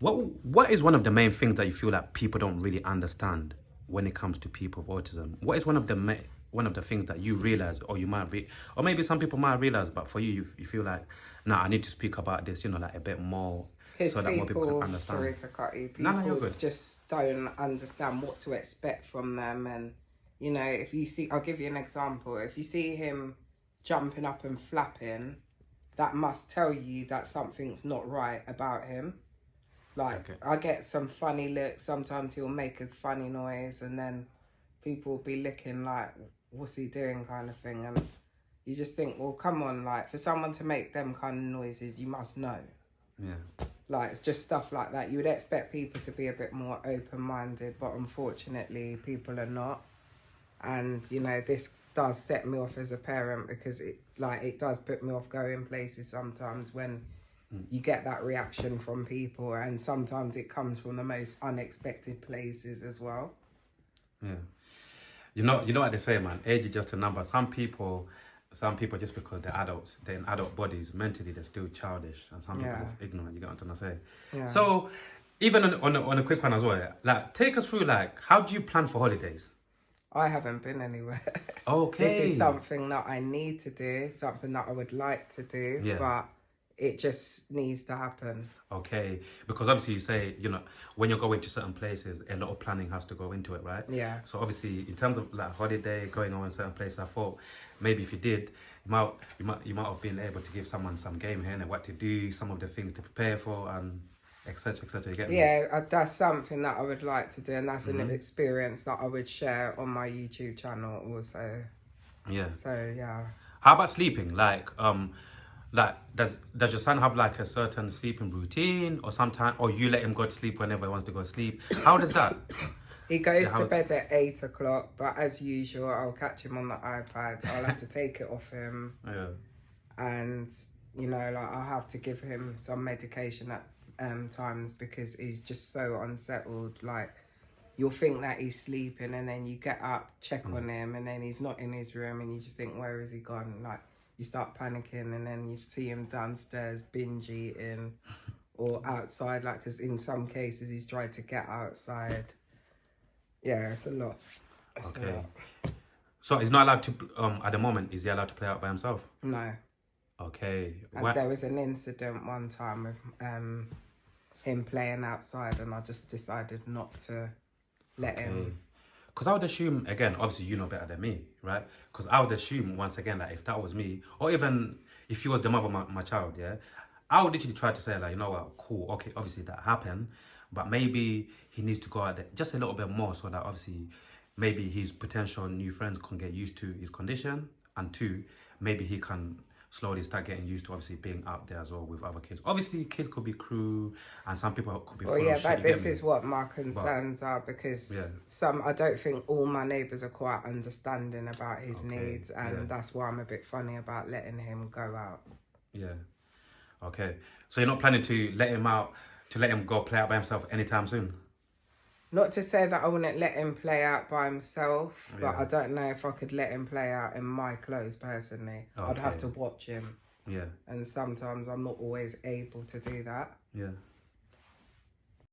What is one of the main things that you feel like people don't really understand when it comes to people with autism? What is one of the things that you realize, or you might or maybe some people might realize, but for you feel like, nah, I need to speak about this, like a bit more, Because so that more people can understand. sorry to cut you, No, you're people good. just don't understand what to expect from them. And, if you see, I'll give you an example. If you see him jumping up and flapping, that must tell you that something's not right about him. Like, Okay. I get some funny looks. Sometimes he'll make a funny noise and then people will be looking like, what's he doing kind of thing. And you just think, well, come on, like, for someone to make them kind of noises, you must know. Yeah. Like, it's just stuff like that. You would expect people to be a bit more open-minded, but unfortunately, people are not. And, this does set me off as a parent because it does put me off going places sometimes when you get that reaction from people, and sometimes it comes from the most unexpected places as well. Yeah. You know what they say, man. Age is just a number. Some people just because they're adults, they're in adult bodies, mentally they're still childish, and some people just ignorant. You get what I'm trying to say? Yeah. So, even on a quick one as well, like take us through, like, how do you plan for holidays? I haven't been anywhere. Okay. This is something that I need to do, something that I would like to do, but it just needs to happen. Okay, because obviously you say, when you're going to certain places, a lot of planning has to go into it, right? Yeah. So obviously, in terms of like holiday, going on in certain places, I thought maybe if you did, you might have been able to give someone some game here and what to do, some of the things to prepare for, and etc. etc. You get me? Yeah, that's something that I would like to do, and that's an experience that I would share on my YouTube channel also. Yeah. So yeah. How about sleeping? Like does your son have like a certain sleeping routine, or sometimes, or you let him go to sleep whenever he wants to go to sleep? How does that? He goes to bed at 8 o'clock, but as usual, I'll catch him on the iPad. I'll have to take it off him. Yeah. And, I'll have to give him some medication at times because he's just so unsettled. Like, you'll think that he's sleeping and then you get up, check on him, and then he's not in his room and you just think, where has he gone? Like, you start panicking and then you see him downstairs binge eating or outside, like, because in some cases he's tried to get outside. Yeah, it's a lot. Okay. So he's not allowed to, at the moment, is he allowed to play out by himself? No. Okay. And there was an incident one time with him playing outside, and I just decided not to let him. Because I would assume, again, obviously you know better than me, right? Because I would assume, once again, that if that was me, or even if he was the mother of my child, yeah, I would literally try to say, like, you know what, cool, okay, obviously that happened, but maybe he needs to go out there just a little bit more so that obviously maybe his potential new friends can get used to his condition, and two, maybe he can slowly start getting used to obviously being out there as well with other kids. Obviously, kids could be cruel, and some people could be full of shit. But this is what my concerns are, because I don't think all my neighbours are quite understanding about his needs, and that's why I'm a bit funny about letting him go out. Yeah. Okay. So you're not planning to let him out, to let him go play out by himself anytime soon? Not to say that I wouldn't let him play out by himself, but I don't know if I could let him play out in my clothes personally. Okay. I'd have to watch him. Yeah. And sometimes I'm not always able to do that. Yeah.